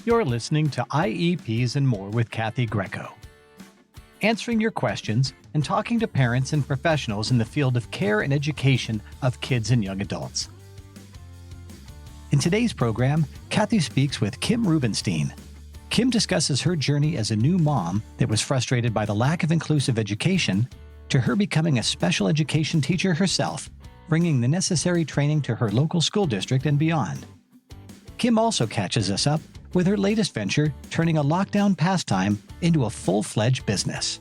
You're listening to IEPs and More with Kathy Greco. Answering your questions and talking to parents and professionals in the field of care and education of kids and young adults. In today's program, Kathy speaks with Kim Rubinstein. Kim discusses her journey as a new mom that was frustrated by the lack of inclusive education to her becoming a special education teacher herself, bringing the necessary training to her local school district and beyond. Kim also catches us up with her latest venture, turning a lockdown pastime into a full-fledged business.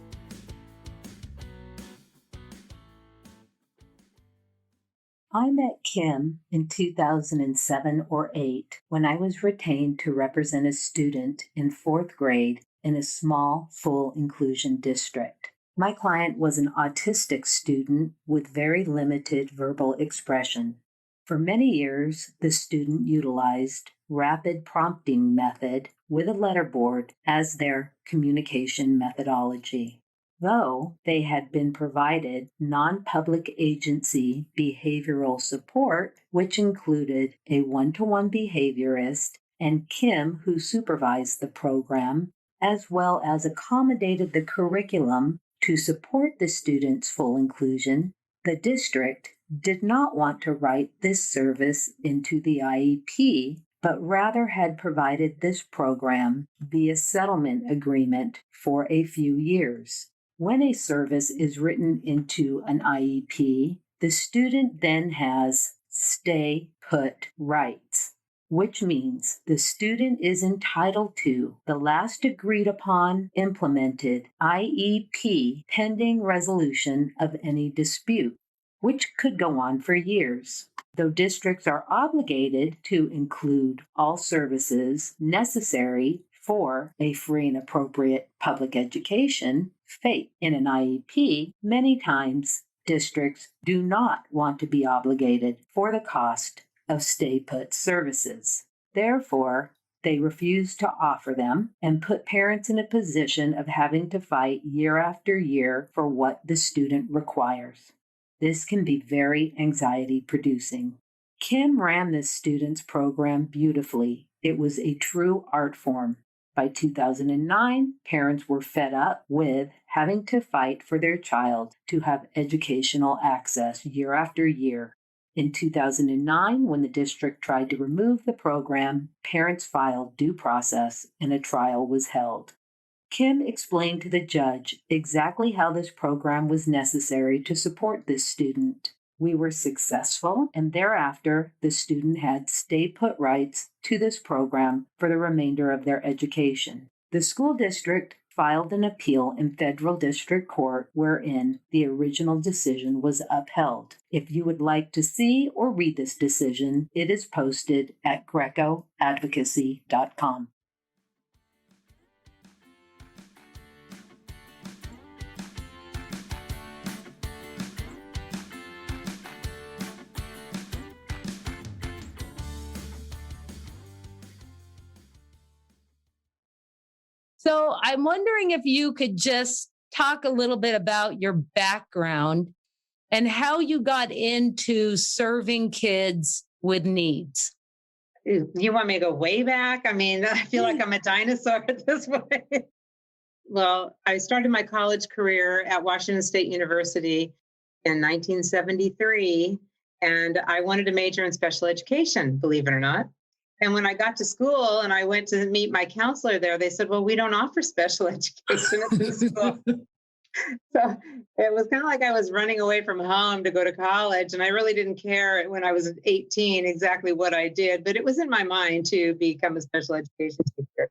I met Kim in 2007 or 8 when I was retained to represent a student in 4th grade in a small, full inclusion district. My client was an autistic student with very limited verbal expression. For many years, the student utilized rapid prompting method with a letterboard as their communication methodology. Though they had been provided non-public agency behavioral support, which included a one-to-one behaviorist and Kim, who supervised the program, as well as accommodated the curriculum to support the students' full inclusion, the district did not want to write this service into the IEP, but rather had provided this program via settlement agreement for a few years. When a service is written into an IEP, the student then has stay put rights, which means the student is entitled to the last agreed upon implemented IEP pending resolution of any dispute, which could go on for years. Though districts are obligated to include all services necessary for a free and appropriate public education, FAPE, in an IEP, many times districts do not want to be obligated for the cost of stay-put services. Therefore, they refuse to offer them and put parents in a position of having to fight year after year for what the student requires. This can be very anxiety-producing. Kim ran this student's program beautifully. It was a true art form. By 2009, parents were fed up with having to fight for their child to have educational access year after year. In 2009, when the district tried to remove the program, parents filed due process and a trial was held. Kim explained to the judge exactly how this program was necessary to support this student. We were successful, and thereafter, the student had stay-put rights to this program for the remainder of their education. The school district filed an appeal in federal district court wherein the original decision was upheld. If you would like to see or read this decision, it is posted at grecoadvocacy.com. So I'm wondering if you could just talk a little bit about your background and how you got into serving kids with needs. You want me to go way back? I mean, I feel like I'm a dinosaur at this point. Well, I started my college career at Washington State University in 1973, and I wanted to major in special education, believe it or not. And when I got to school and I went to meet my counselor there, they said, well, we don't offer special education at this school. So it was kind of like I was running away from home to go to college. And I really didn't care when I was 18 exactly what I did, but it was in my mind to become a special education teacher.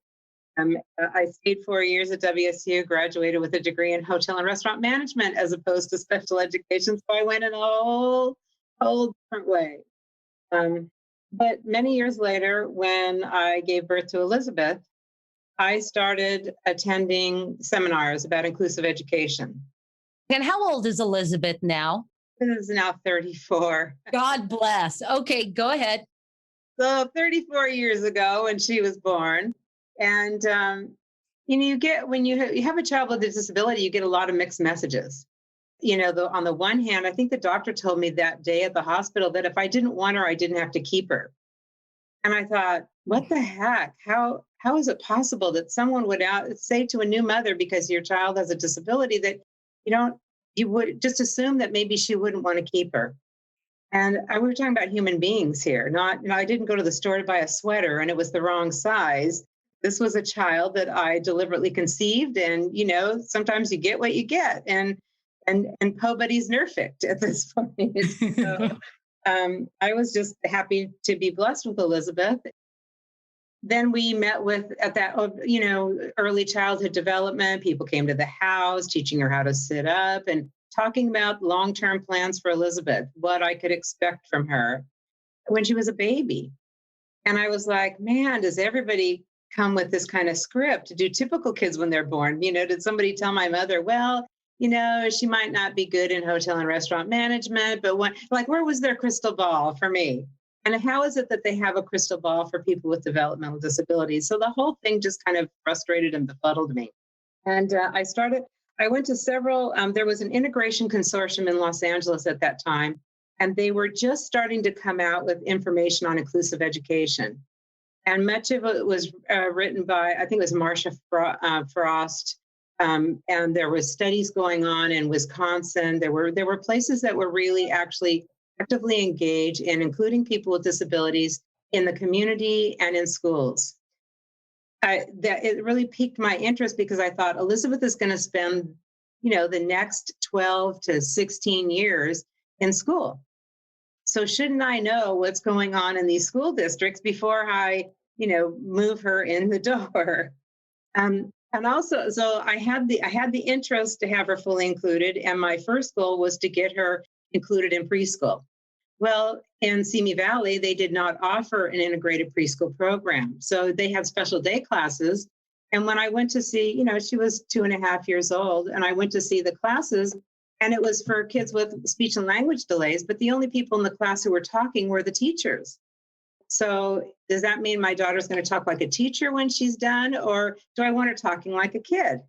I stayed 4 years at WSU, graduated with a degree in hotel and restaurant management as opposed to special education. So I went in a whole different way. But many years later, when I gave birth to Elizabeth, I started attending seminars about inclusive education. And how old is Elizabeth now? Elizabeth is now 34. God bless. Okay, go ahead. So 34 years ago when she was born. And, you get, when you have a child with a disability, you get a lot of mixed messages. On the one hand, I think the doctor told me that day at the hospital that if I didn't want her, I didn't have to keep her. And I thought, what the heck? How how is it possible that someone would say to a new mother, because your child has a disability, that you would just assume that maybe she wouldn't want to keep her. And we were talking about human beings here, not, I didn't go to the store to buy a sweater and it was the wrong size. This was a child that I deliberately conceived, and, sometimes you get what you get, and nobody's perfect at this point. So, I was just happy to be blessed with Elizabeth. Then we met with, at that, early childhood development, people came to the house, teaching her how to sit up and talking about long-term plans for Elizabeth, what I could expect from her when she was a baby. And I was like, man, does everybody come with this kind of script? Do typical kids when they're born? Did somebody tell my mother, well, she might not be good in hotel and restaurant management, but where was their crystal ball for me? And how is it that they have a crystal ball for people with developmental disabilities? So the whole thing just kind of frustrated and befuddled me. And I went to several, there was an integration consortium in Los Angeles at that time, and they were just starting to come out with information on inclusive education. And much of it was written by, I think it was Marcia Frost, and there was studies going on in Wisconsin. There were places that were really actually actively engaged in including people with disabilities in the community and in schools. That it really piqued my interest, because I thought Elizabeth is going to spend, the next 12 to 16 years in school. So shouldn't I know what's going on in these school districts before I, move her in the door? And also, so I had the interest to have her fully included, and my first goal was to get her included in preschool. Well, in Simi Valley, they did not offer an integrated preschool program. So they had special day classes. And when I went to see, she was 2.5 years old, and I went to see the classes, and it was for kids with speech and language delays, but the only people in the class who were talking were the teachers. So does that mean my daughter's going to talk like a teacher when she's done, or do I want her talking like a kid?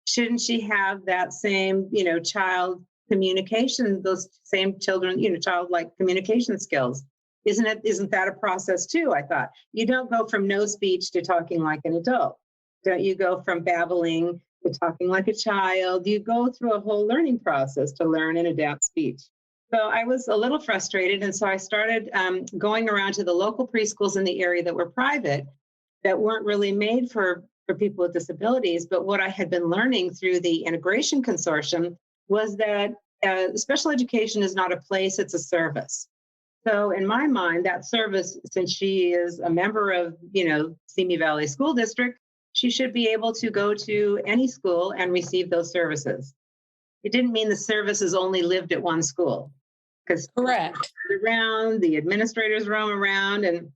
Shouldn't she have that same, child communication, those same children, childlike communication skills? Isn't that a process too? I thought, you don't go from no speech to talking like an adult. Don't you go from babbling to talking like a child? You go through a whole learning process to learn and adapt speech. So I was a little frustrated. And so I started going around to the local preschools in the area that were private, that weren't really made for people with disabilities. But what I had been learning through the integration consortium was that special education is not a place, it's a service. So in my mind, that service, since she is a member of, Simi Valley School District, she should be able to go to any school and receive those services. It didn't mean the services only lived at one school, because Correct. around, the administrators roam around. And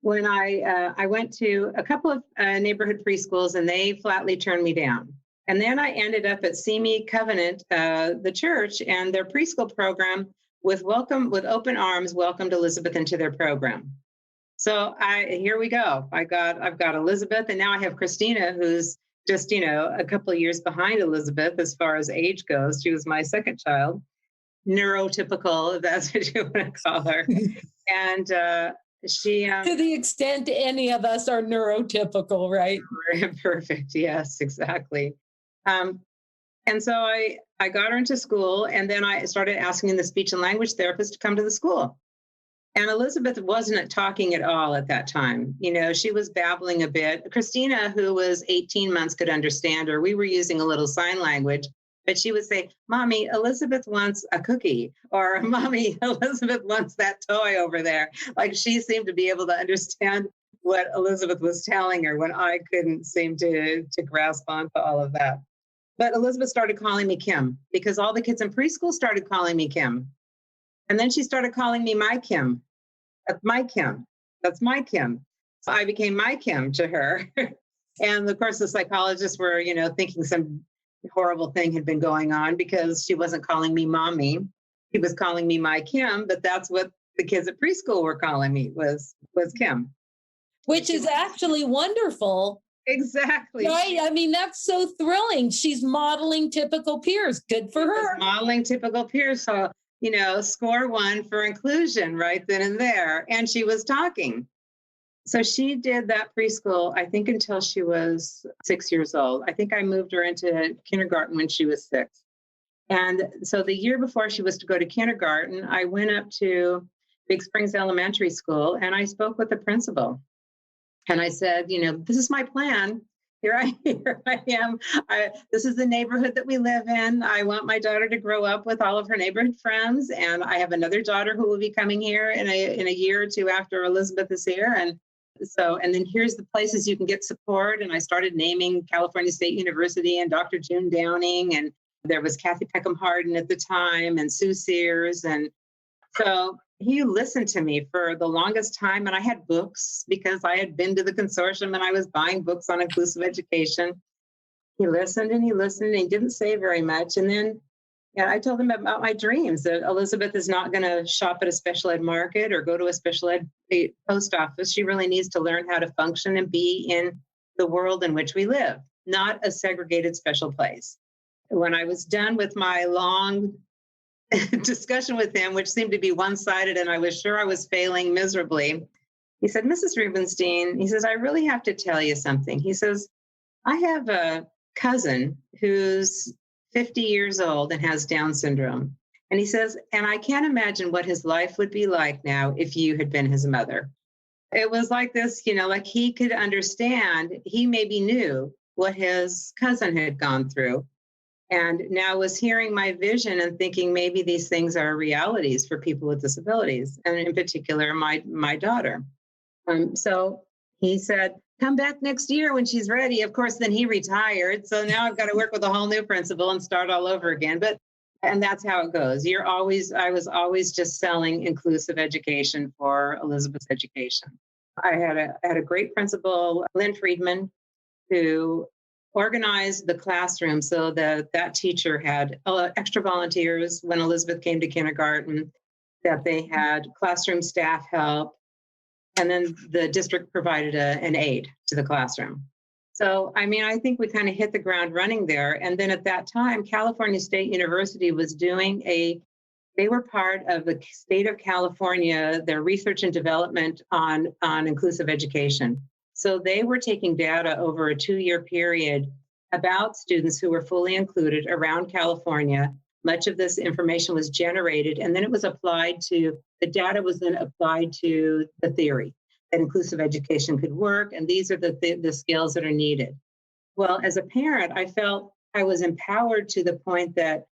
when I went to a couple of neighborhood preschools, and they flatly turned me down. And then I ended up at Simi Covenant, the church, and their preschool program with open arms, welcomed Elizabeth into their program. So here we go. I've got Elizabeth, and now I have Christina, who's just, a couple of years behind Elizabeth as far as age goes. She was my second child, neurotypical, if that's what you want to call her. And she... to the extent any of us are neurotypical, right? Perfect. Yes, exactly. And so I got her into school, and then I started asking the speech and language therapist to come to the school. And Elizabeth wasn't talking at all at that time. She was babbling a bit. Christina, who was 18 months, could understand her. We were using a little sign language, but she would say, Mommy, Elizabeth wants a cookie, or Mommy, Elizabeth wants that toy over there. Like, she seemed to be able to understand what Elizabeth was telling her, when I couldn't seem to grasp onto all of that. But Elizabeth started calling me Kim, because all the kids in preschool started calling me Kim. And then she started calling me my Kim. That's my Kim. That's my Kim. So I became my Kim to her. And of course, the psychologists were, thinking some horrible thing had been going on, because she wasn't calling me Mommy. She was calling me my Kim, but that's what the kids at preschool were calling me, was Kim. Which is actually wonderful. Exactly. Right? I mean, that's so thrilling. She's modeling typical peers. Good for her. Modeling typical peers. So, score one for inclusion right then and there. And she was talking. So she did that preschool, I think, until she was 6 years old. I think I moved her into kindergarten when she was 6. And so the year before she was to go to kindergarten, I went up to Big Springs Elementary School and I spoke with the principal. And I said, this is my plan. Here I am. This is the neighborhood that we live in. I want my daughter to grow up with all of her neighborhood friends. And I have another daughter who will be coming here in a year or two after Elizabeth is here. And then here's the places you can get support. And I started naming California State University and Dr. June Downing. And there was Kathy Peckham Harden at the time and Sue Sears. And so he listened to me for the longest time. And I had books because I had been to the consortium and I was buying books on inclusive education. He listened and he listened and he didn't say very much. And then I told him about my dreams, that Elizabeth is not going to shop at a special ed market or go to a special ed post office. She really needs to learn how to function and be in the world in which we live, not a segregated special place. When I was done with my long discussion with him, which seemed to be one-sided, and I was sure I was failing miserably, he said, Mrs. Rubinstein, he says, I really have to tell you something. He says, I have a cousin who's 50 years old and has Down syndrome. And he says, and I can't imagine what his life would be like now if you had been his mother. It was like this, like he could understand, he maybe knew what his cousin had gone through. And now was hearing my vision and thinking maybe these things are realities for people with disabilities, and in particular, my daughter. So he said, come back next year when she's ready. Of course, then he retired. So now I've got to work with a whole new principal and start all over again. And that's how it goes. I was always just selling inclusive education for Elizabeth's education. I had a great principal, Lynn Friedman, who organized the classroom so that teacher had extra volunteers when Elizabeth came to kindergarten, that they had classroom staff help, and then the district provided an aide to the classroom. So, I think we kind of hit the ground running there. And then at that time, California State University was they were part of the state of California, their research and development on inclusive education. So they were taking data over a 2-year period about students who were fully included around California. Much of this information was generated, and then it was the data was then applied to the theory that inclusive education could work, and these are the skills that are needed. Well, as a parent, I felt I was empowered to the point that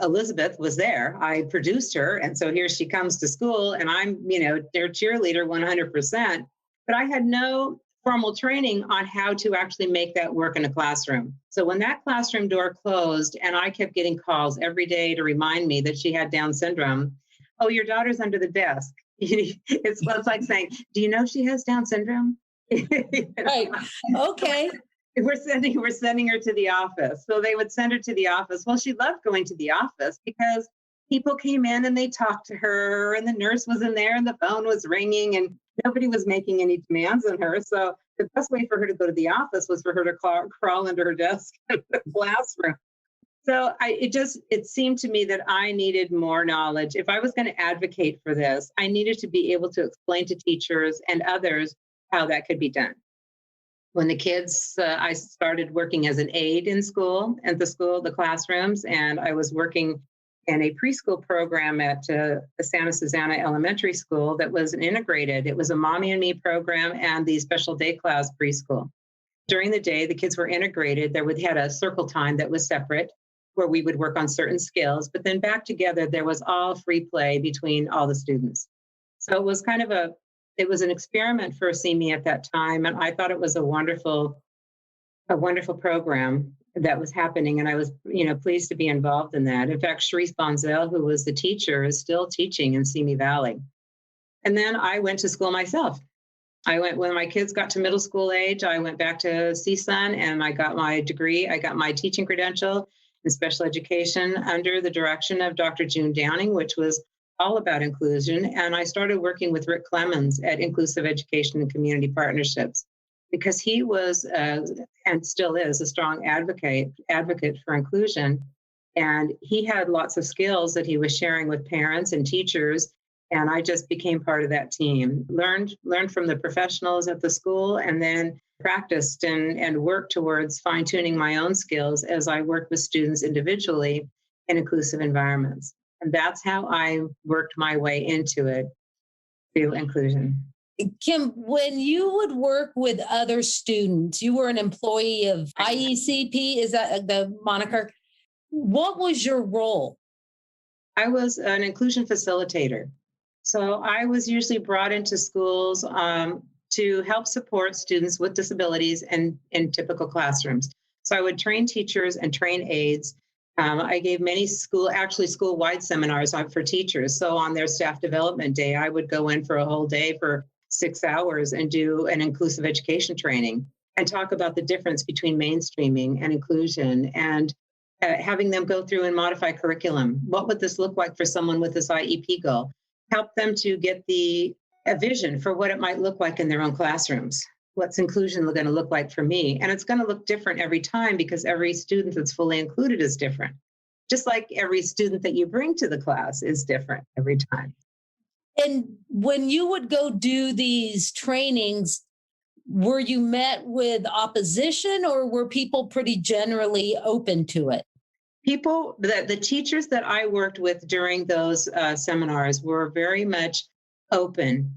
Elizabeth was there. I produced her, and so here she comes to school, and I'm, their cheerleader 100%. But I had no formal training on how to actually make that work in a classroom. So when that classroom door closed and I kept getting calls every day to remind me that she had Down syndrome, oh, your daughter's under the desk. It's like saying, do you know she has Down syndrome? Right. Okay. We're sending her to the office. So they would send her to the office. Well, she loved going to the office because people came in and they talked to her, and the nurse was in there and the phone was ringing and nobody was making any demands on her. So the best way for her to go to the office was for her to crawl under her desk in the classroom. So it seemed to me that I needed more knowledge. If I was going to advocate for this, I needed to be able to explain to teachers and others how that could be done. When the kids, I started working as an aide in school, the classrooms, and I was working in a preschool program at the Santa Susana Elementary School that was integrated. It was a mommy and me program and the special day class preschool. During the day, the kids were integrated. We had a circle time that was separate where we would work on certain skills, but then back together, there was all free play between all the students. So it was it was an experiment for CME at that time. And I thought it was a wonderful program that was happening. And I was, pleased to be involved in that. In fact, Sharice Bonzel, who was the teacher, is still teaching in Simi Valley. And then I went to school myself. When my kids got to middle school age, I went back to CSUN and I got my degree. I got my teaching credential in special education under the direction of Dr. June Downing, which was all about inclusion. And I started working with Rick Clemens at Inclusive Education and Community Partnerships, because he was and still is a strong advocate for inclusion. And he had lots of skills that he was sharing with parents and teachers. And I just became part of that team, learned from the professionals at the school, and then practiced and worked towards fine-tuning my own skills as I worked with students individually in inclusive environments. And that's how I worked my way into it, through inclusion. Kim, when you would work with other students, you were an employee of IECP, is that the moniker? What was your role? I was an inclusion facilitator. So I was usually brought into schools to help support students with disabilities and in typical classrooms. So I would train teachers and train aides. I gave many school-wide seminars for teachers. So on their staff development day, I would go in for a whole day for 6 hours and do an inclusive education training and talk about the difference between mainstreaming and inclusion, and having them go through and modify curriculum. What would this look like for someone with this IEP goal? Help them to get a vision for what it might look like in their own classrooms. What's inclusion going to look like for me? And it's going to look different every time because every student that's fully included is different. Just like every student that you bring to the class is different every time. And when you would go do these trainings, were you met with opposition, or were people pretty generally open to it? The teachers that I worked with during those seminars were very much open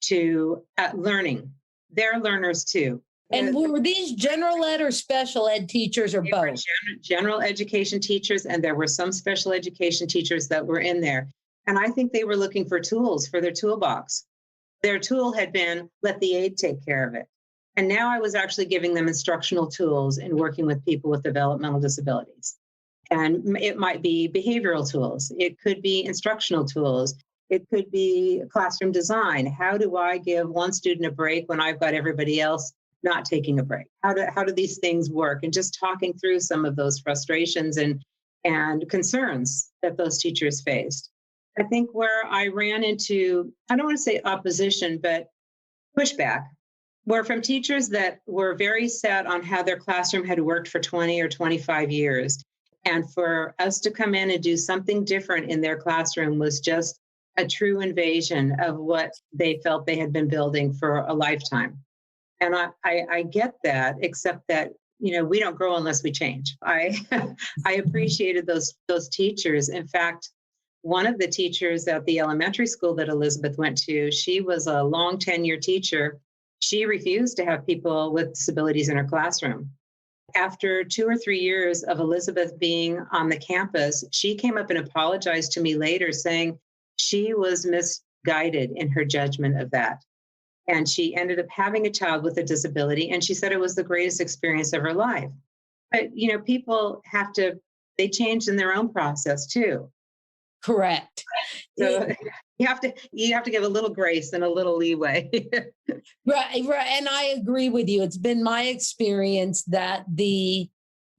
to learning. They're learners too. And were these general ed or special ed teachers, or both? General education teachers, and there were some special education teachers that were in there. And I think they were looking for tools for their toolbox. Their tool had been, let the aide take care of it. And now I was actually giving them instructional tools in working with people with developmental disabilities. And it might be behavioral tools. It could be instructional tools. It could be classroom design. How do I give one student a break when I've got everybody else not taking a break? How do these things work? And just talking through some of those frustrations and concerns that those teachers faced. I think where I ran into, I don't want to say opposition, but pushback, were from teachers that were very set on how their classroom had worked for 20 or 25 years. And for us to come in and do something different in their classroom was just a true invasion of what they felt they had been building for a lifetime. And I get that, except that, we don't grow unless we change. I appreciated those teachers. In fact, one of the teachers at the elementary school that Elizabeth went to, she was a long tenure teacher. She refused to have people with disabilities in her classroom. After 2 or 3 years of Elizabeth being on the campus, she came up and apologized to me later, saying she was misguided in her judgment of that. And she ended up having a child with a disability, and she said it was the greatest experience of her life. But, people they change in their own process too. Correct. So you have to give a little grace and a little leeway. Right. And I agree with you. It's been my experience that the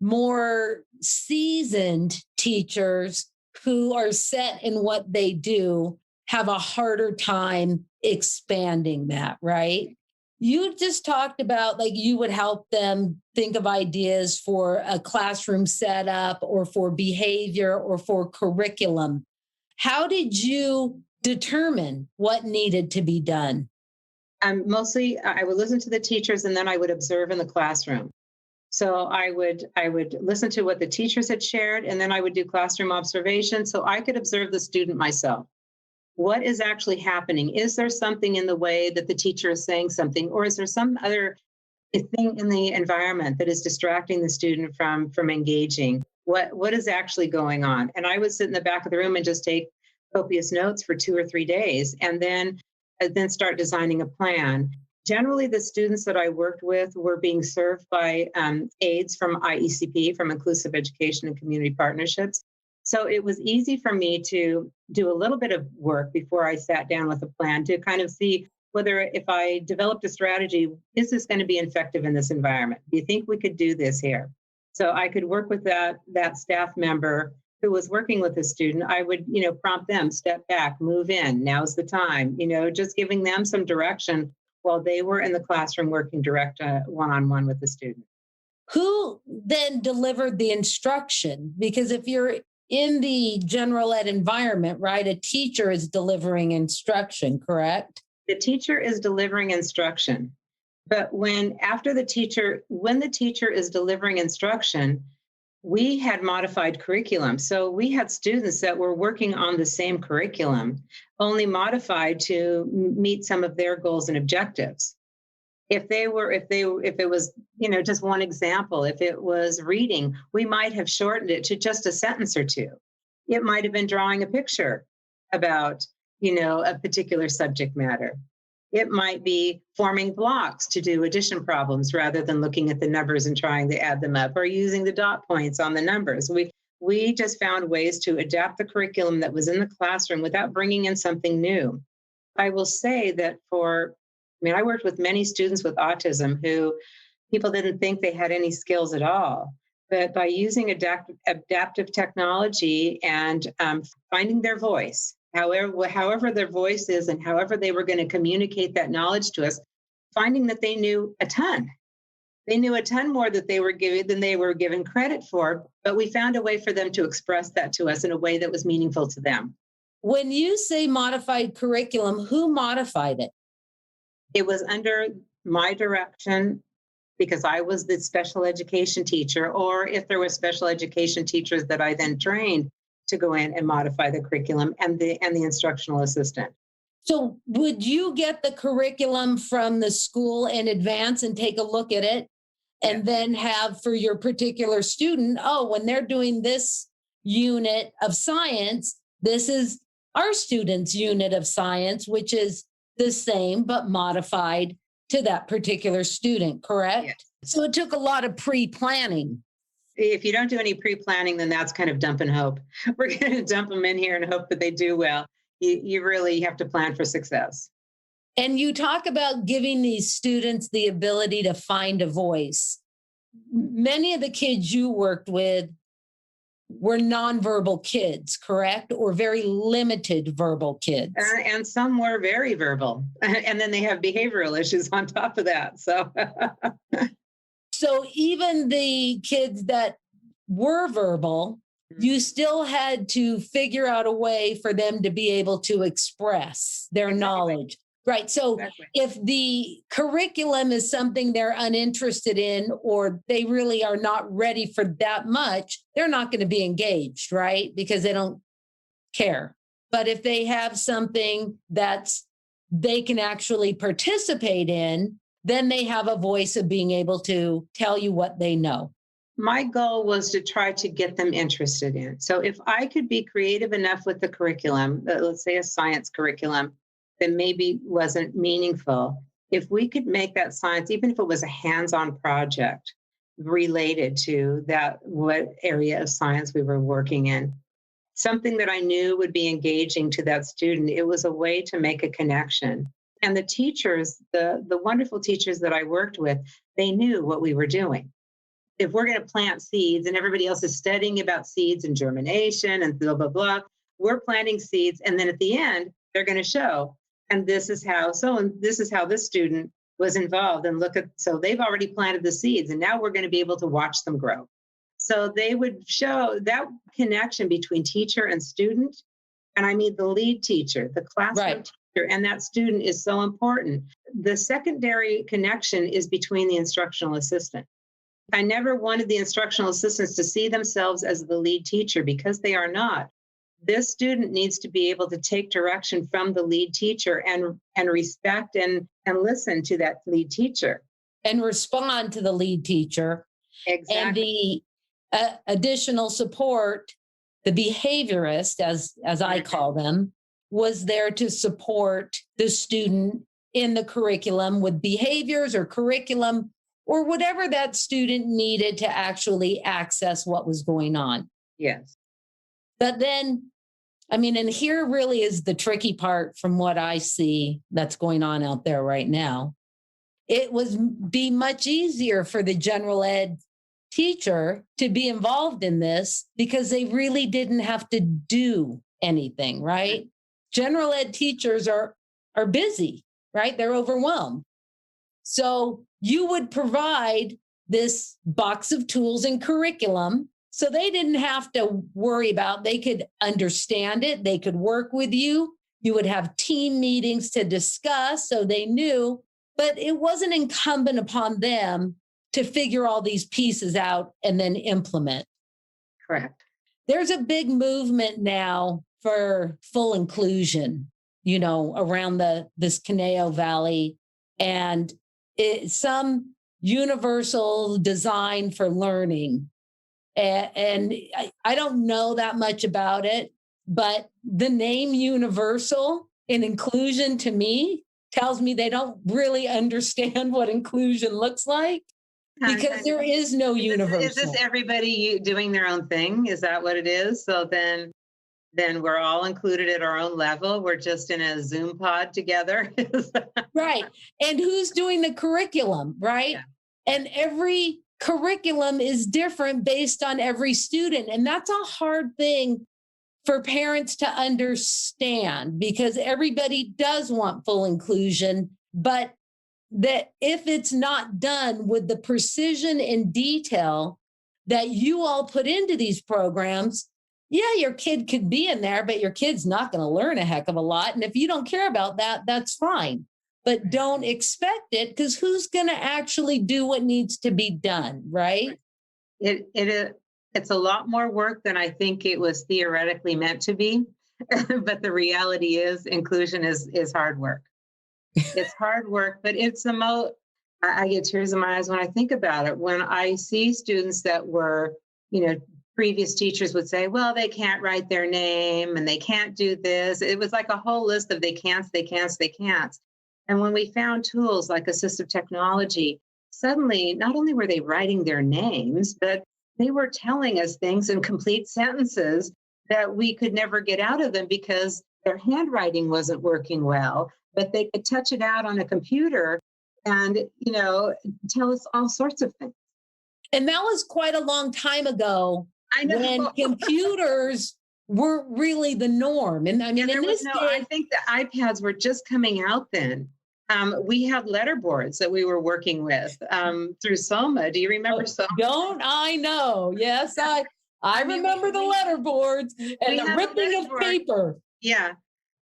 more seasoned teachers who are set in what they do have a harder time expanding that, right? You just talked about you would help them think of ideas for a classroom setup or for behavior or for curriculum. How did you determine what needed to be done? Mostly, I would listen to the teachers, and then I would observe in the classroom. So I would listen to what the teachers had shared, and then I would do classroom observation so I could observe the student myself. What is actually happening? Is there something in the way that the teacher is saying something, or is there some other thing in the environment that is distracting the student from engaging? What is actually going on? And I would sit in the back of the room and just take copious notes for 2 or 3 days, and then start designing a plan. Generally, the students that I worked with were being served by aides from IECP, from Inclusive Education and Community Partnerships. So it was easy for me to do a little bit of work before I sat down with a plan to kind of see whether, if I developed a strategy, is this going to be effective in this environment? Do you think we could do this here? So I could work with that staff member who was working with a student. I would, prompt them, step back, move in, now's the time, just giving them some direction while they were in the classroom working direct one-on-one with the student. Who then delivered the instruction? Because if you're in the general ed environment, right, a teacher is delivering instruction, correct? The teacher is delivering instruction. But when the teacher is delivering instruction, we had modified curriculum. So we had students that were working on the same curriculum, only modified to meet some of their goals and objectives. If it was, just one example, if it was reading, we might have shortened it to just a sentence or two. It might have been drawing a picture about, a particular subject matter. It might be forming blocks to do addition problems rather than looking at the numbers and trying to add them up, or using the dot points on the numbers. We just found ways to adapt the curriculum that was in the classroom without bringing in something new. I will say that I worked with many students with autism who people didn't think they had any skills at all. But by using adaptive technology and finding their voice, however their voice is and however they were going to communicate that knowledge to us, finding that they knew a ton. They knew a ton more than they were given credit for, but we found a way for them to express that to us in a way that was meaningful to them. When you say modified curriculum, who modified it? It was under my direction because I was the special education teacher, or if there were special education teachers that I then trained to go in and modify the curriculum, and the instructional assistant. So would you get the curriculum from the school in advance and take a look at it and then have for your particular student, when they're doing this unit of science, this is our student's unit of science, which is the same but modified to that particular student, correct? Yes. So it took a lot of pre-planning. If you don't do any pre-planning, then that's kind of dump and hope. We're going to dump them in here and hope that they do well. You really have to plan for success. And you talk about giving these students the ability to find a voice. Many of the kids you worked with were nonverbal kids, correct? Or very limited verbal kids. And some were very verbal. And then they have behavioral issues on top of that. So even the kids that were verbal, you still had to figure out a way for them to be able to express their knowledge. Right. So if the curriculum is something they're uninterested in, or they really are not ready for that much, they're not going to be engaged, right? Because they don't care. But if they have something they can actually participate in, then they have a voice of being able to tell you what they know. My goal was to try to get them interested in. So if I could be creative enough with the curriculum, let's say a science curriculum, that maybe wasn't meaningful, if we could make that science, even if it was a hands-on project related to what area of science we were working in, something that I knew would be engaging to that student, it was a way to make a connection. And the teachers, the wonderful teachers that I worked with, they knew what we were doing. If we're going to plant seeds and everybody else is studying about seeds and germination and blah, blah, blah, we're planting seeds. And then at the end, they're going to show, and this is how this student was involved. And so they've already planted the seeds, and now we're going to be able to watch them grow. So they would show that connection between teacher and student. And I mean the lead teacher, the classroom teacher, and that student is so important. The secondary connection is between the instructional assistant. I never wanted the instructional assistants to see themselves as the lead teacher, because they are not. This student needs to be able to take direction from the lead teacher and respect and listen to that lead teacher. And respond to the lead teacher. Exactly. And the additional support, the behaviorist, as I call them, was there to support the student in the curriculum with behaviors or curriculum or whatever that student needed to actually access what was going on. Yes. But then, and here really is the tricky part from what I see that's going on out there right now. It would be much easier for the general ed teacher to be involved in this because they really didn't have to do anything, right? General ed teachers are busy, right? They're overwhelmed. So you would provide this box of tools and curriculum So they didn't have to worry about, they could understand it. They could work with you. You would have team meetings to discuss. So they knew, but it wasn't incumbent upon them to figure all these pieces out and then implement. Correct. There's a big movement now for full inclusion, around this Conejo Valley, and some universal design for learning. And I don't know that much about it, but the name universal in inclusion to me tells me they don't really understand what inclusion looks like, because there is no universal. Is this everybody doing their own thing? Is that what it is? So then we're all included at our own level. We're just in a Zoom pod together. Right. And who's doing the curriculum, right? Yeah. And every curriculum is different based on every student. And that's a hard thing for parents to understand, because everybody does want full inclusion, but that if it's not done with the precision and detail that you all put into these programs, yeah, your kid could be in there, but your kid's not going to learn a heck of a lot. And if you don't care about that, that's fine. But don't expect it, because who's going to actually do what needs to be done, right? It's a lot more work than I think it was theoretically meant to be. But the reality is inclusion is hard work. It's hard work, but it's I get tears in my eyes when I think about it. When I see students that were, previous teachers would say, well, they can't write their name and they can't do this. It was like a whole list of they can'ts. And when we found tools like assistive technology, suddenly not only were they writing their names, but they were telling us things in complete sentences that we could never get out of them because their handwriting wasn't working well, but they could touch it out on a computer and, tell us all sorts of things. And that was quite a long time ago. I know. When computers were really the norm. And I mean, I think the iPads were just coming out then. We had letterboards that we were working with through Soma. Do you remember Soma? Don't I know? Yes, I remember the letterboards and the ripping of paper. Yeah,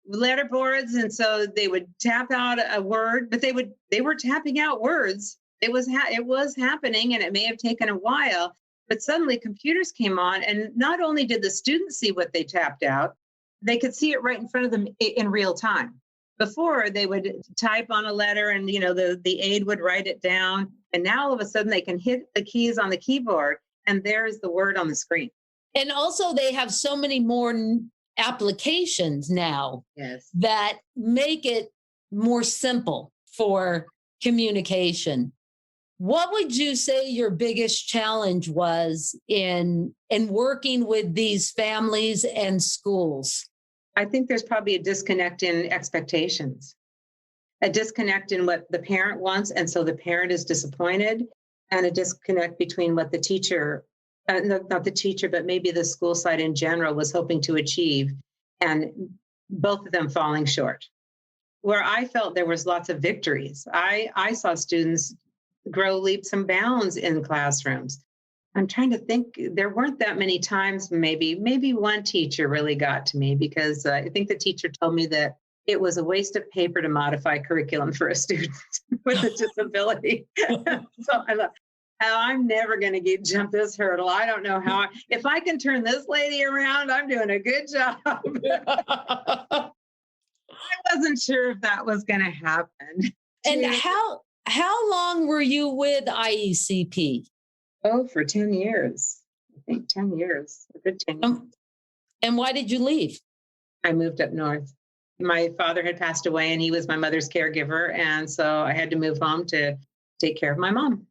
letterboards, and so they would tap out a word, but they were tapping out words. It was happening, and it may have taken a while. But suddenly computers came on, and not only did the students see what they tapped out, they could see it right in front of them in real time. Before, they would type on a letter and, the aide would write it down. And now all of a sudden they can hit the keys on the keyboard and there's the word on the screen. And also they have so many more applications now that make it more simple for communication. What would you say your biggest challenge was in working with these families and schools? I think there's probably a disconnect in expectations, a disconnect in what the parent wants, and so the parent is disappointed, and a disconnect between what the teacher, not the teacher, but maybe the school side in general was hoping to achieve, and both of them falling short. Where I felt there was lots of victories. I saw students grow leaps and bounds in classrooms. I'm trying to think, there weren't that many times, maybe one teacher really got to me, because I think the teacher told me that it was a waste of paper to modify curriculum for a student with a disability. So I thought, I'm never going to jump this hurdle. I don't know how. If I can turn this lady around, I'm doing a good job. I wasn't sure if that was going to happen. And how long were you with IECP? Oh, for 10 years. I think 10 years. A good 10 years. And why did you leave? I moved up north. My father had passed away and he was my mother's caregiver. And so I had to move home to take care of my mom.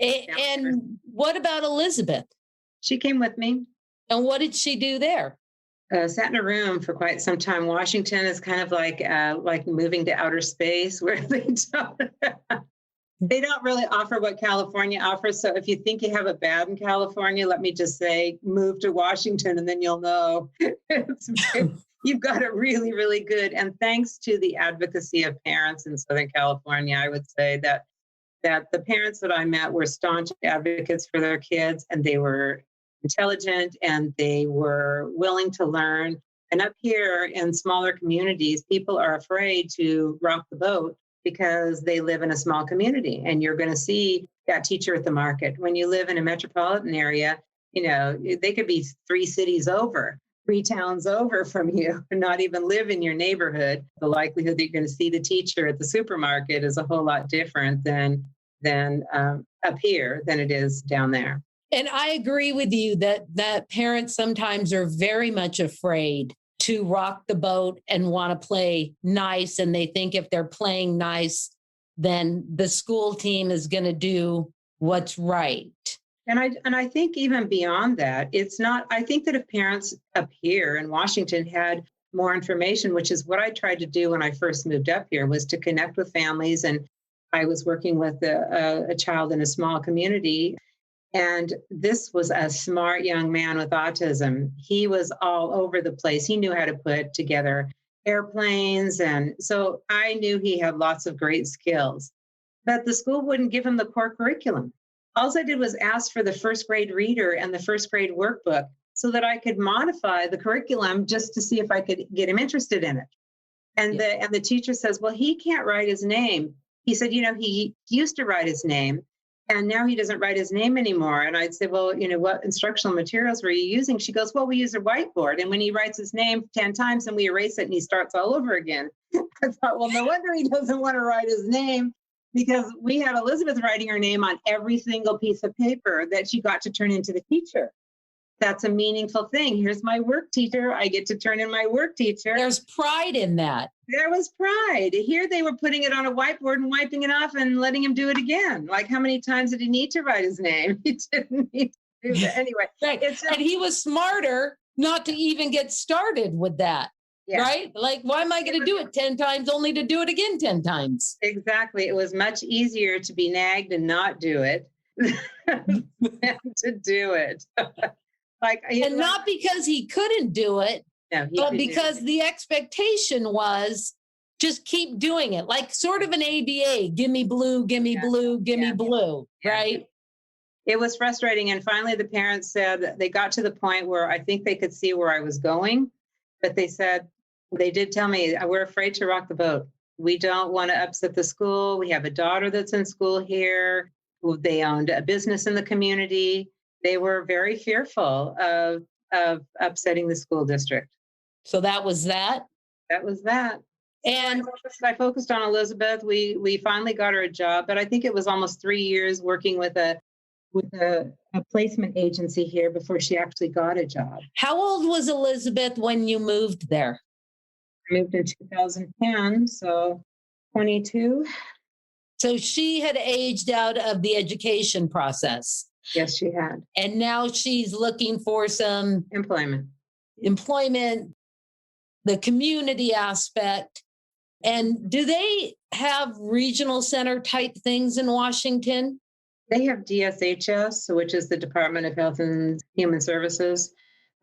And what about Elizabeth? She came with me. And what did she do there? Sat in a room for quite some time. Washington is kind of like moving to outer space, where they don't really offer what California offers. So if you think you have it bad in California, let me just say, move to Washington and then you'll know. You've got it really, really good. And thanks to the advocacy of parents in Southern California, I would say that the parents that I met were staunch advocates for their kids, and they were intelligent and they were willing to learn. And up here in smaller communities, people are afraid to rock the boat because they live in a small community, and you're going to see that teacher at the market. When you live in a metropolitan area, they could be 3 cities over, 3 towns over from you, and not even live in your neighborhood. The likelihood that you're going to see the teacher at the supermarket is a whole lot different than up here than it is down there. And I agree with you that parents sometimes are very much afraid to rock the boat and want to play nice. And they think if they're playing nice, then the school team is going to do what's right. And I think even beyond that, it's not, I think that if parents up here in Washington had more information, which is what I tried to do when I first moved up here, was to connect with families. And I was working with a child in a small community. And this was a smart young man with autism. He was all over the place. He knew how to put together airplanes. And so I knew he had lots of great skills. But the school wouldn't give him the core curriculum. All I did was ask for the first grade reader and the first grade workbook so that I could modify the curriculum just to see if I could get him interested in it. And the teacher says, well, he can't write his name. He said, he used to write his name, and now he doesn't write his name anymore. And I'd say, well, what instructional materials were you using? She goes, well, we use a whiteboard. And when he writes his name 10 times and we erase it and he starts all over again. I thought, well, no wonder he doesn't want to write his name, because we had Elizabeth writing her name on every single piece of paper that she got to turn into the teacher. That's a meaningful thing. Here's my work teacher. I get to turn in my work teacher. There's pride in that. There was pride. Here they were putting it on a whiteboard and wiping it off and letting him do it again. Like, how many times did he need to write his name? He didn't need to do that. Anyway. Right. And he was smarter not to even get started with that. Yeah. Right? Like, why am I going to do it 10 times only to do it again 10 times? Exactly. It was much easier to be nagged and not do it than to do it. And not because he couldn't do it, but because the expectation was just keep doing it. Like sort of an ABA, give me blue, give me blue, give me blue, right? It was frustrating. And finally, the parents said they got to the point where I think they could see where I was going. But they did tell me, we're afraid to rock the boat. We don't want to upset the school. We have a daughter that's in school here. They owned a business in the community. They were very fearful of upsetting the school district. So that was that? That was that. And I focused on Elizabeth. We finally got her a job, but I think it was almost 3 years working with a placement agency here before she actually got a job. How old was Elizabeth when you moved there? I moved in 2010, so 22. So she had aged out of the education process. Yes, she had. And now she's looking for some employment, the community aspect. And do they have regional center type things in Washington? They have DSHS, which is the Department of Health and Human Services,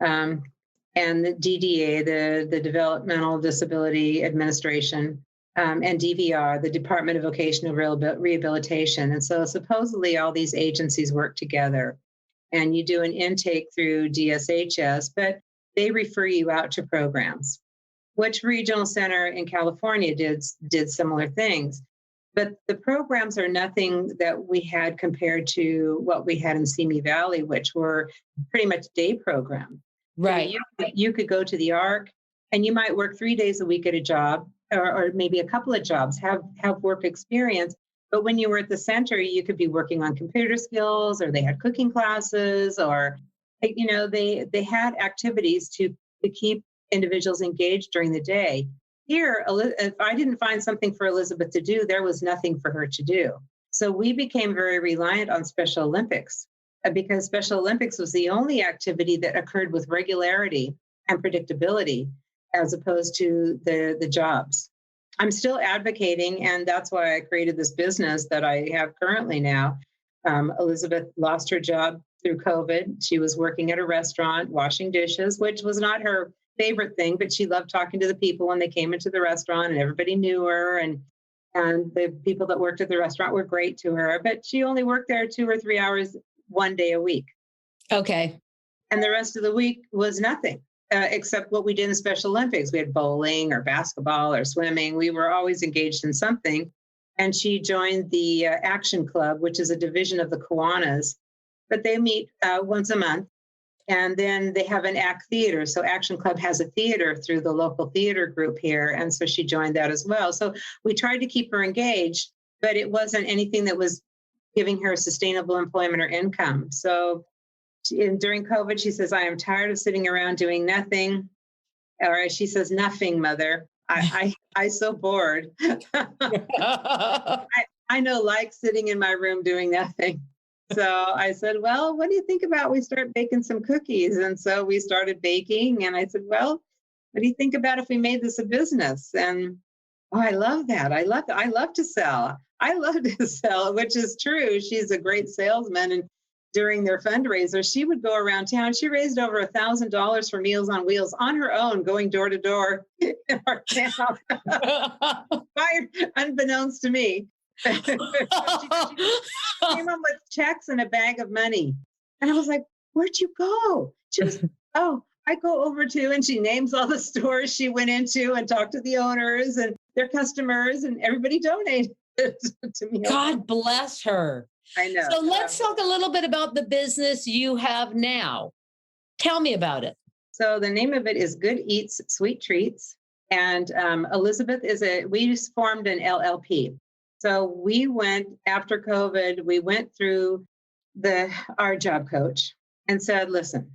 and the DDA, the Developmental Disability Administration, and DVR, the Department of Vocational Rehabilitation. And so supposedly all these agencies work together, and you do an intake through DSHS, but they refer you out to programs, which Regional Center in California did similar things. But the programs are nothing that we had compared to what we had in Simi Valley, which were pretty much day program. Right. So you could go to the ARC and you might work 3 days a week at a job, or maybe a couple of jobs, have work experience. But when you were at the center, you could be working on computer skills, or they had cooking classes, or, they had activities to keep individuals engaged during the day. Here, if I didn't find something for Elizabeth to do, there was nothing for her to do. So we became very reliant on Special Olympics, because Special Olympics was the only activity that occurred with regularity and predictability, as opposed to the jobs. I'm still advocating, and that's why I created this business that I have currently now. Elizabeth lost her job through COVID. She was working at a restaurant, washing dishes, which was not her favorite thing, but she loved talking to the people when they came into the restaurant, and everybody knew her, and the people that worked at the restaurant were great to her, but she only worked there 2 or 3 hours one day a week. Okay. And the rest of the week was nothing. Except what we did in Special Olympics. We had bowling or basketball or swimming. We were always engaged in something. And she joined the Action Club, which is a division of the Kiwanis. But they meet once a month. And then they have an ACT theater. So Action Club has a theater through the local theater group here. And so she joined that as well. So we tried to keep her engaged, but it wasn't anything that was giving her sustainable employment or income. So during COVID, she says, I am tired of sitting around doing nothing. Or as she says, nothing, mother. I so bored. I know, like sitting in my room doing nothing. So I said, well, what do you think about we start baking some cookies? And so we started baking. And I said, well, what do you think about if we made this a business? And oh, I love that. I love to sell. I love to sell, which is true. She's a great salesman. And during their fundraiser, she would go around town. She raised over $1,000 for Meals on Wheels on her own, going door to door in our town, unbeknownst to me. She came up with checks and a bag of money. And I was like, where'd you go? She was, oh, I go over to, and she names all the stores she went into and talked to the owners and their customers, and everybody donated to me. God bless her. I know. So let's talk a little bit about the business you have now. Tell me about it. So the name of it is Good Eats, Sweet Treats. And Elizabeth we just formed an LLP. So we went, after COVID, we went through our job coach and said, listen,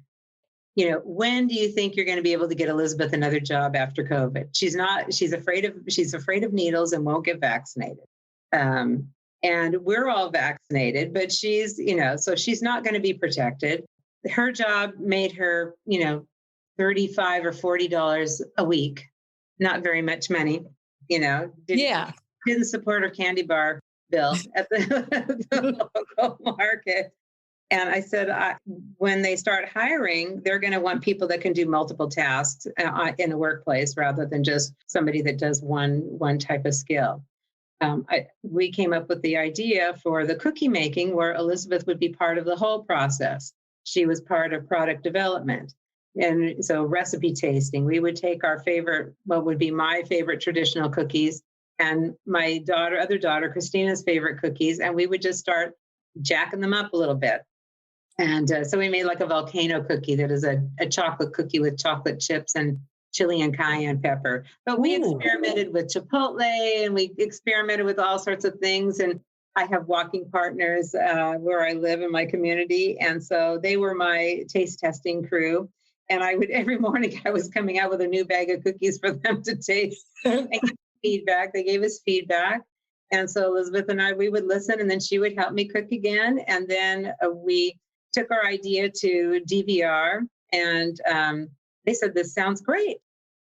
when do you think you're going to be able to get Elizabeth another job after COVID? She's afraid of needles and won't get vaccinated. And we're all vaccinated, but she's, so she's not going to be protected. Her job made her, $35 or $40 a week. Not very much money, didn't support her candy bar bill at the local market. And I said, when they start hiring, they're going to want people that can do multiple tasks in a workplace rather than just somebody that does one type of skill. We came up with the idea for the cookie making where Elizabeth would be part of the whole process. She was part of product development. And so recipe tasting, we would take what would be my favorite traditional cookies and my other daughter, Christina's favorite cookies, and we would just start jacking them up a little bit. And so we made like a volcano cookie that is a chocolate cookie with chocolate chips and chili and cayenne pepper. But we experimented with Chipotle and we experimented with all sorts of things. And I have walking partners where I live in my community. And so they were my taste testing crew. And every morning I was coming out with a new bag of cookies for them to taste and give feedback. They gave us feedback. And so Elizabeth and we would listen, and then she would help me cook again. And then we took our idea to DVR, and they said, this sounds great.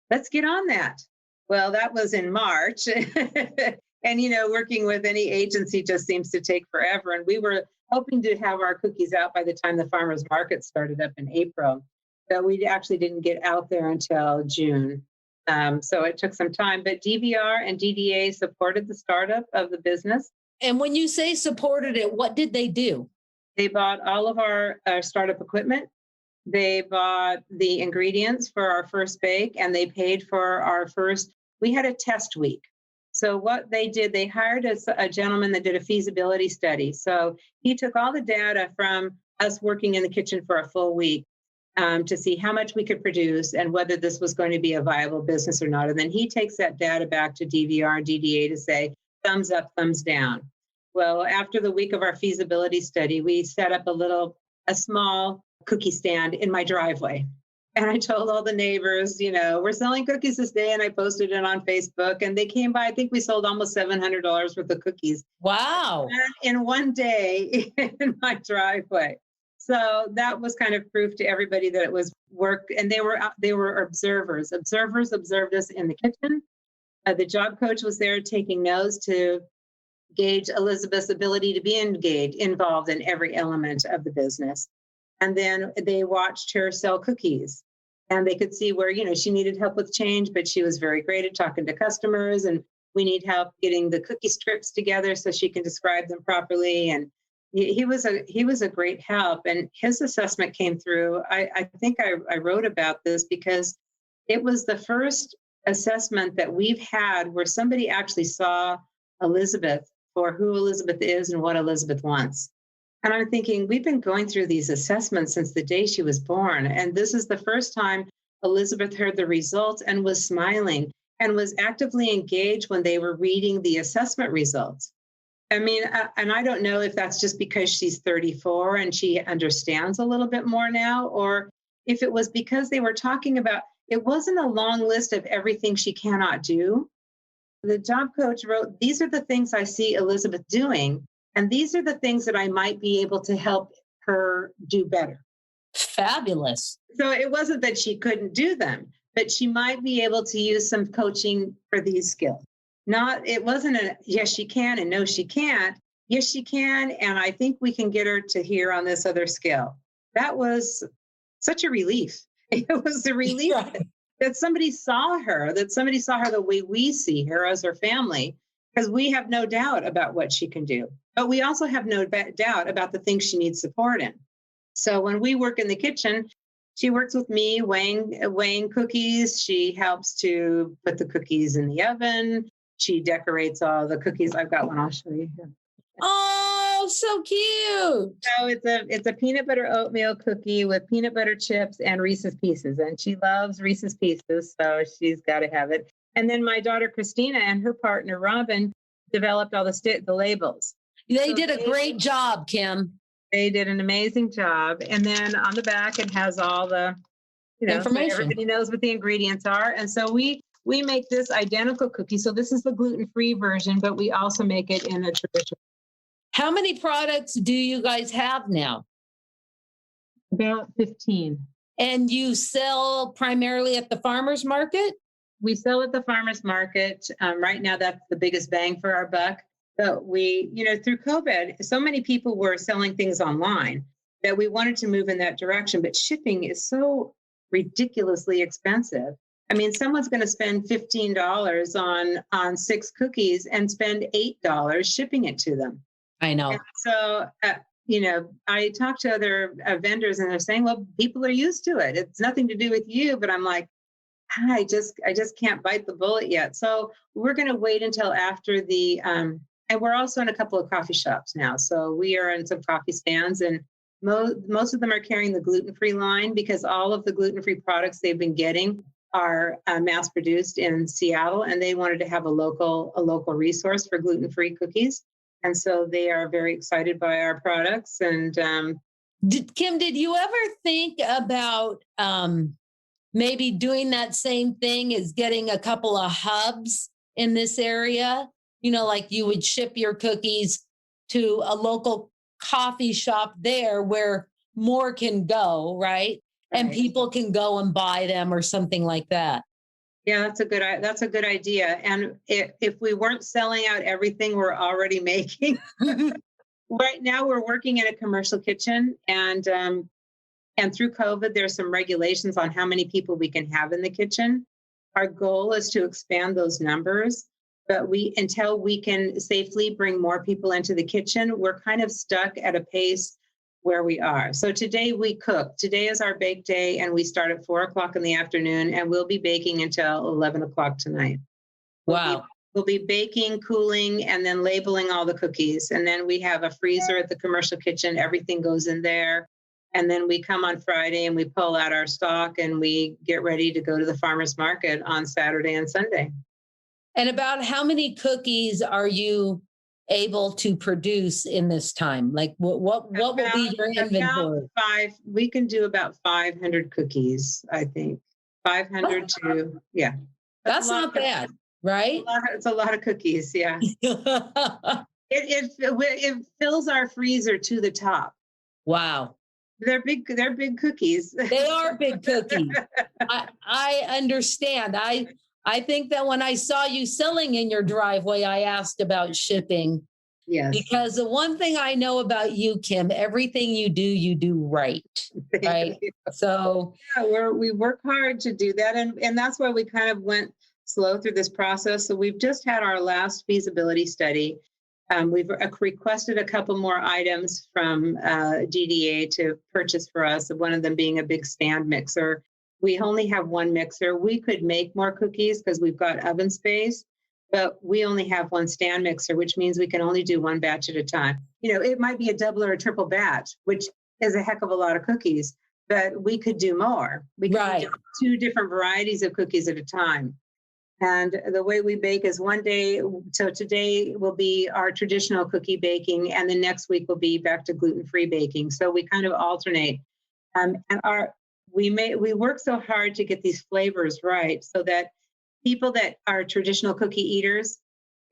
Let's get on that. Well, that was in March. And, working with any agency just seems to take forever. And we were hoping to have our cookies out by the time the farmers market started up in April. But we actually didn't get out there until June. So it took some time. But DVR and DDA supported the startup of the business. And when you say supported it, what did they do? They bought all of our startup equipment. They bought the ingredients for our first bake, and they paid for we had a test week. So what they did, they hired a gentleman that did a feasibility study. So he took all the data from us working in the kitchen for a full week to see how much we could produce and whether this was going to be a viable business or not. And then he takes that data back to DVR and DDA to say, thumbs up, thumbs down. Well, after the week of our feasibility study, we set up a small cookie stand in my driveway. And I told all the neighbors, we're selling cookies this day. And I posted it on Facebook, and they came by. I think we sold almost $700 worth of cookies. Wow. In one day in my driveway. So that was kind of proof to everybody that it was work. And they were observers. Observers observed us in the kitchen. The job coach was there taking notes to gauge Elizabeth's ability to be involved in every element of the business. And then they watched her sell cookies, and they could see where, she needed help with change, but she was very great at talking to customers, and we need help getting the cookie strips together so she can describe them properly. And he was a great help, and his assessment came through. I think I wrote about this because it was the first assessment that we've had where somebody actually saw Elizabeth for who Elizabeth is and what Elizabeth wants. And I'm thinking, we've been going through these assessments since the day she was born. And this is the first time Elizabeth heard the results and was smiling and was actively engaged when they were reading the assessment results. I mean, and I don't know if that's just because she's 34 and she understands a little bit more now, or if it was because they were talking about, it wasn't a long list of everything she cannot do. The job coach wrote, these are the things I see Elizabeth doing, and these are the things that I might be able to help her do better. Fabulous. So it wasn't that she couldn't do them, but she might be able to use some coaching for these skills. It wasn't a yes, she can and no, she can't. Yes, she can. And I think we can get her to here on this other skill. That was such a relief. It was a relief that somebody saw her, the way we see her as her family, because we have no doubt about what she can do. But we also have no doubt about the things she needs support in. So when we work in the kitchen, she works with me weighing cookies. She helps to put the cookies in the oven. She decorates all the cookies. I've got one. I'll show you here. Oh, so cute. So it's a peanut butter oatmeal cookie with peanut butter chips and Reese's Pieces. And she loves Reese's Pieces, so she's got to have it. And then my daughter, Christina, and her partner, Robin, developed all the labels. They did a great job, Kim. They did an amazing job. And then on the back, it has all the, information. So everybody knows what the ingredients are. And so we make this identical cookie. So this is the gluten-free version, but we also make it in a traditional. How many products do you guys have now? About 15. And you sell primarily at the farmer's market? We sell at the farmer's market. Right now, that's the biggest bang for our buck. But we, through COVID, so many people were selling things online that we wanted to move in that direction. But shipping is so ridiculously expensive. I mean, someone's going to spend $15 on 6 cookies and spend $8 shipping it to them. I know. And so, I talk to other vendors and they're saying, well, people are used to it. It's nothing to do with you. But I'm like, I just can't bite the bullet yet. So we're going to wait until after and we're also in a couple of coffee shops now. So we are in some coffee stands, and most of them are carrying the gluten-free line because all of the gluten-free products they've been getting are mass produced in Seattle, and they wanted to have a local resource for gluten-free cookies. And so they are very excited by our products. And Kim, did you ever think about maybe doing that same thing as getting a couple of hubs in this area? Like you would ship your cookies to a local coffee shop there where more can go, right? And people can go and buy them or something like that. Yeah, that's a good idea. And if we weren't selling out everything we're already making, right now we're working in a commercial kitchen, and through COVID, there's some regulations on how many people we can have in the kitchen. Our goal is to expand those numbers, but until we can safely bring more people into the kitchen, we're kind of stuck at a pace where we are. So today we cook. Today is our bake day, and we start at 4:00 in the afternoon, and we'll be baking until 11 o'clock tonight. Wow. We'll be baking, cooling, and then labeling all the cookies. And then we have a freezer at the commercial kitchen. Everything goes in there. And then we come on Friday and we pull out our stock and we get ready to go to the farmer's market on Saturday and Sunday. And about how many cookies are you able to produce in this time? Like what will be your inventory? We can do about 500 cookies, I think. 500 to, yeah. That's not bad, right? It's a lot of cookies, yeah. It fills our freezer to the top. Wow. They're big cookies. They are big cookies. I understand. I think that when I saw you selling in your driveway, I asked about shipping. Yes. Because the one thing I know about you, Kim, everything you do right. Right. So yeah, we work hard to do that. And that's why we kind of went slow through this process. So we've just had our last feasibility study. We've requested a couple more items from DDA to purchase for us, one of them being a big stand mixer. We only have one mixer. We could make more cookies because we've got oven space, but we only have one stand mixer, which means we can only do one batch at a time. It might be a double or a triple batch, which is a heck of a lot of cookies, but we could do more. We could do 2 different varieties of cookies at a time. And the way we bake is one day, so today will be our traditional cookie baking, and the next week will be back to gluten-free baking. So we kind of alternate. And we work so hard to get these flavors right so that people that are traditional cookie eaters,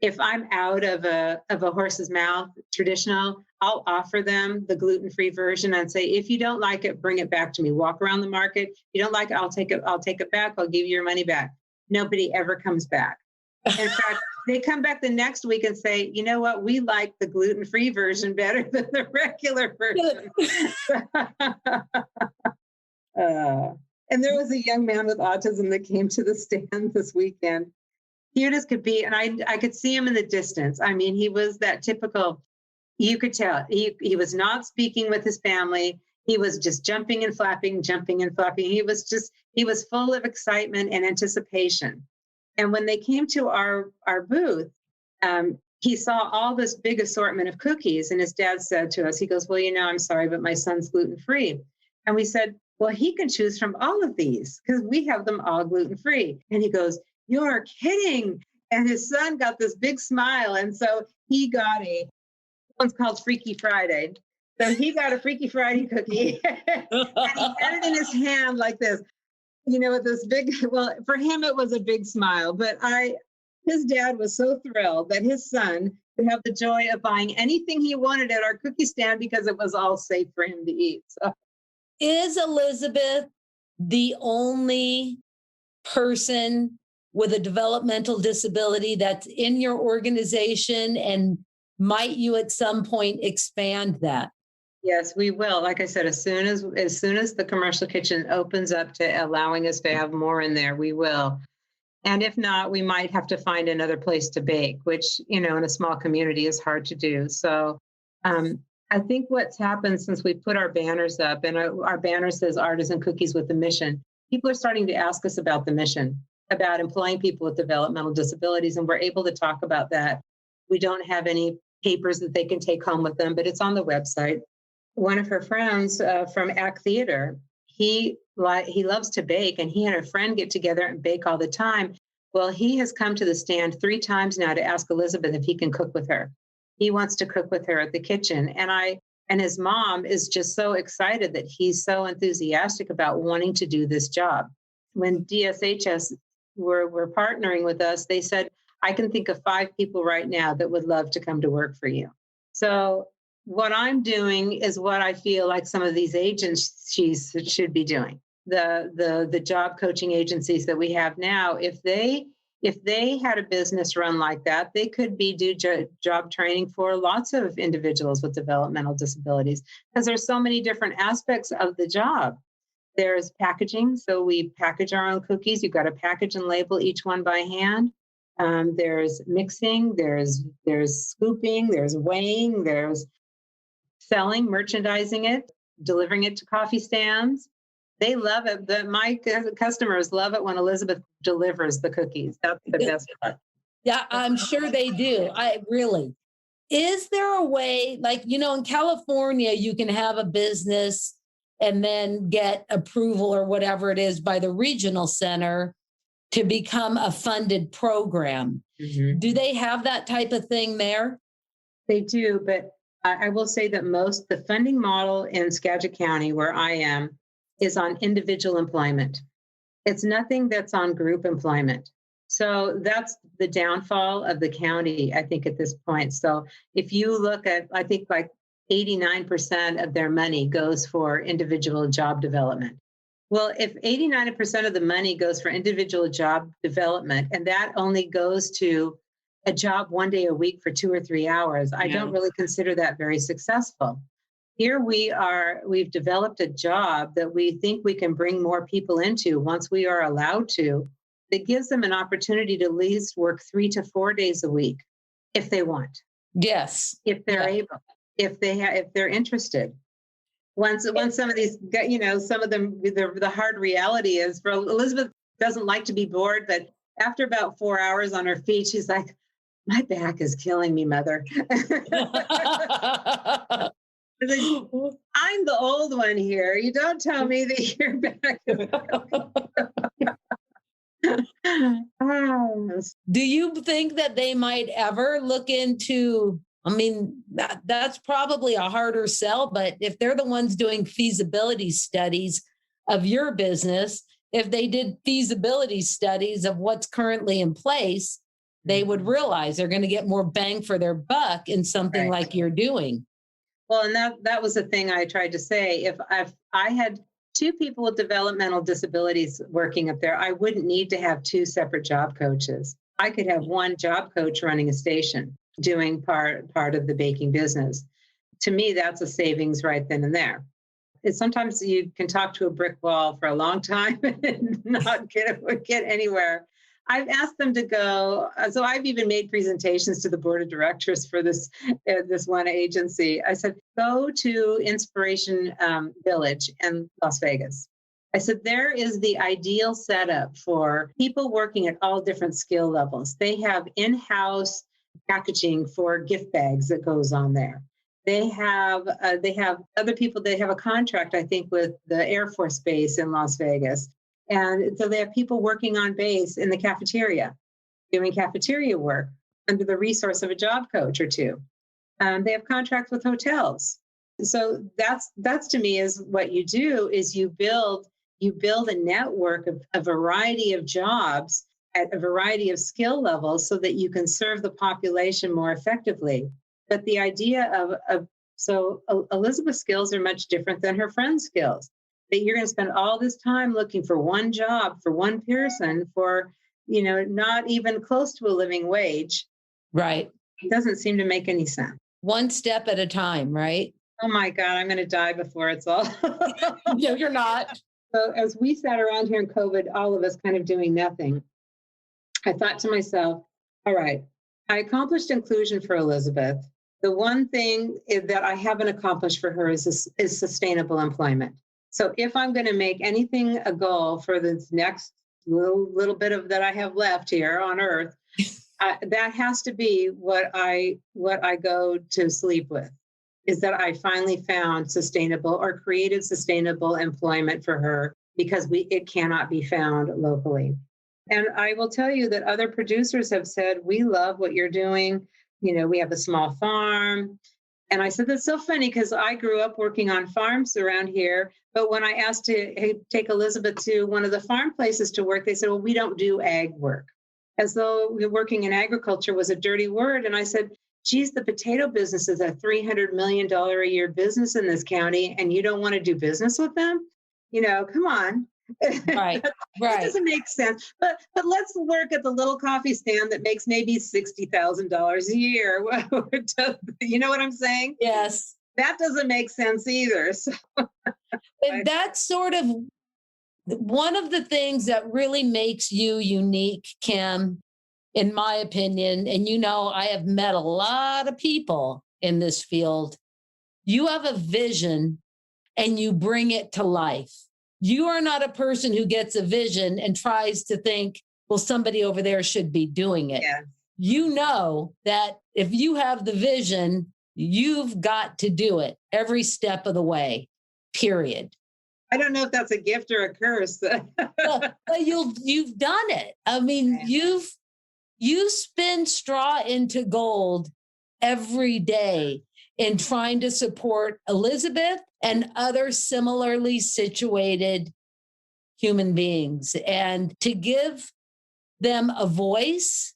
if I'm out of a horse's mouth traditional, I'll offer them the gluten-free version and say, if you don't like it, bring it back to me. Walk around the market. If you don't like it, I'll take it back. I'll give you your money back. Nobody ever comes back. In fact, they come back the next week and say, you know what? We like the gluten-free version better than the regular version. And there was a young man with autism that came to the stand this weekend. Cute as could be. And I could see him in the distance. I mean, he was that typical, you could tell he was not speaking with his family. He was just jumping and flapping. He was full of excitement and anticipation. And when they came to our booth, he saw all this big assortment of cookies. And his dad said to us, he goes, well, I'm sorry, but my son's gluten-free. And we said, well, he can choose from all of these because we have them all gluten-free. And he goes, you're kidding. And his son got this big smile. And so he got one's called Freaky Friday. So he got a Freaky Friday cookie and he had it in his hand like this, with this big, well, for him, it was a big smile, but his dad was so thrilled that his son could have the joy of buying anything he wanted at our cookie stand because it was all safe for him to eat. So. Is Elizabeth the only person with a developmental disability that's in your organization? And might you at some point expand that? Yes, we will. Like I said, as soon as the commercial kitchen opens up to allowing us to have more in there, we will. And if not, we might have to find another place to bake, which, in a small community is hard to do. So I think what's happened since we put our banners up, and our banner says Artisan Cookies with a Mission, people are starting to ask us about the mission, about employing people with developmental disabilities, and we're able to talk about that. We don't have any papers that they can take home with them, but it's on the website. One of her friends from ACT Theater, he loves to bake, and he and a friend get together and bake all the time. Well, he has come to the stand 3 times now to ask Elizabeth if he can cook with her. He wants to cook with her at the kitchen. And his mom is just so excited that he's so enthusiastic about wanting to do this job. When DSHS were partnering with us, they said, I can think of 5 people right now that would love to come to work for you. So what I'm doing is what I feel like some of these agencies should be doing. The job coaching agencies that we have now, if they had a business run like that, they could do job training for lots of individuals with developmental disabilities, because there's so many different aspects of the job. There's packaging. So we package our own cookies. You've got to package and label each one by hand. There's mixing, there's scooping, there's weighing, there's selling, merchandising it, delivering it to coffee stands. They love it. My customers love it when Elizabeth delivers the cookies. That's the best part. Yeah, I'm sure they do. Is there a way, in California, you can have a business and then get approval or whatever it is by the regional center to become a funded program. Mm-hmm. Do they have that type of thing there? They do, but I will say that the funding model in Skagit County, where I am, is on individual employment. It's nothing that's on group employment. So that's the downfall of the county, I think, at this point. So if you look at, I think 89% of their money goes for individual job development. Well, if 89% of the money goes for individual job development, and that only goes to a job 1 day a week for 2 or 3 hours, I don't really consider that very successful. Here we've developed a job that we think we can bring more people into once we are allowed to, that gives them an opportunity to at least work 3 to 4 days a week if they want. Yes. if they're able, if they're interested. Once some of these, some of them, the hard reality is for Elizabeth doesn't like to be bored, but after about 4 hours on her feet, she's like, my back is killing me, mother. I'm the old one here. You don't tell me that your back is killing. Do you think that they might ever look into, I mean, that's probably a harder sell, but if they're the ones doing feasibility studies of your business, if they did feasibility studies of what's currently in place, they would realize they're going to get more bang for their buck in something like you're doing. Well, and that was the thing I tried to say. If I had two people with developmental disabilities working up there, I wouldn't need to have two separate job coaches. I could have one job coach running a station, doing part of the baking business. To me, that's a savings right then and there. Sometimes you can talk to a brick wall for a long time and not get anywhere. I've asked them to go. So I've even made presentations to the board of directors for this one agency. I said, go to Inspiration Village in Las Vegas. I said, there is the ideal setup for people working at all different skill levels. They have in-house packaging for gift bags that goes on there. They have other people. They have a contract, I think, with the Air Force Base in Las Vegas. And so they have people working on base in the cafeteria, doing cafeteria work under the resource of a job coach or two. They have contracts with hotels. So that's to me is what you do is you build a network of a variety of jobs at a variety of skill levels so that you can serve the population more effectively. But the idea so Elizabeth's skills are much different than her friend's skills. That you're going to spend all this time looking for one job for one person for, not even close to a living wage. Right. It doesn't seem to make any sense. One step at a time, right? Oh my God, I'm going to die before it's all. No, you're not. So as we sat around here in COVID, all of us kind of doing nothing, I thought to myself, all right, I accomplished inclusion for Elizabeth. The one thing that I haven't accomplished for her is sustainable employment. So if I'm going to make anything a goal for this next little bit of that I have left here on Earth, that has to be what I go to sleep with, is that I finally found sustainable or created sustainable employment for her because it cannot be found locally. And I will tell you that other producers have said, we love what you're doing. We have a small farm. And I said, that's so funny because I grew up working on farms around here. But when I asked to take Elizabeth to one of the farm places to work, they said, well, we don't do ag work. As though working in agriculture was a dirty word. And I said, geez, the potato business is a $300 million a year business in this county, and you don't want to do business with them? Come on. Right. It doesn't make sense. But let's work at the little coffee stand that makes maybe $60,000 a year. You know what I'm saying? Yes. That doesn't make sense either. So. And that's sort of one of the things that really makes you unique, Kim, in my opinion. And I have met a lot of people in this field. You have a vision and you bring it to life. You are not a person who gets a vision and tries to think, well, somebody over there should be doing it. Yeah. You know that if you have the vision, you've got to do it every step of the way, period. I don't know if that's a gift or a curse. But you've done it. I mean, you spin straw into gold every day in trying to support Elizabeth and other similarly situated human beings, and to give them a voice,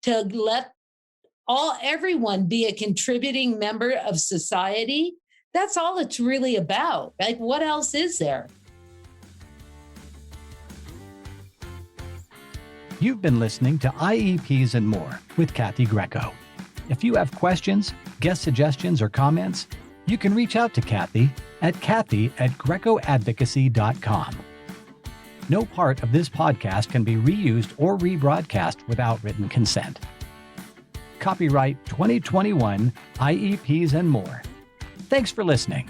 to let everyone be a contributing member of society. That's all it's really about. Like, what else is there? You've been listening to IEPs and More with Kathy Greco. If you have questions, guest suggestions, or comments, you can reach out to Kathy at grecoadvocacy.com. No part of this podcast can be reused or rebroadcast without written consent. Copyright 2021 IEPs and more. Thanks for listening.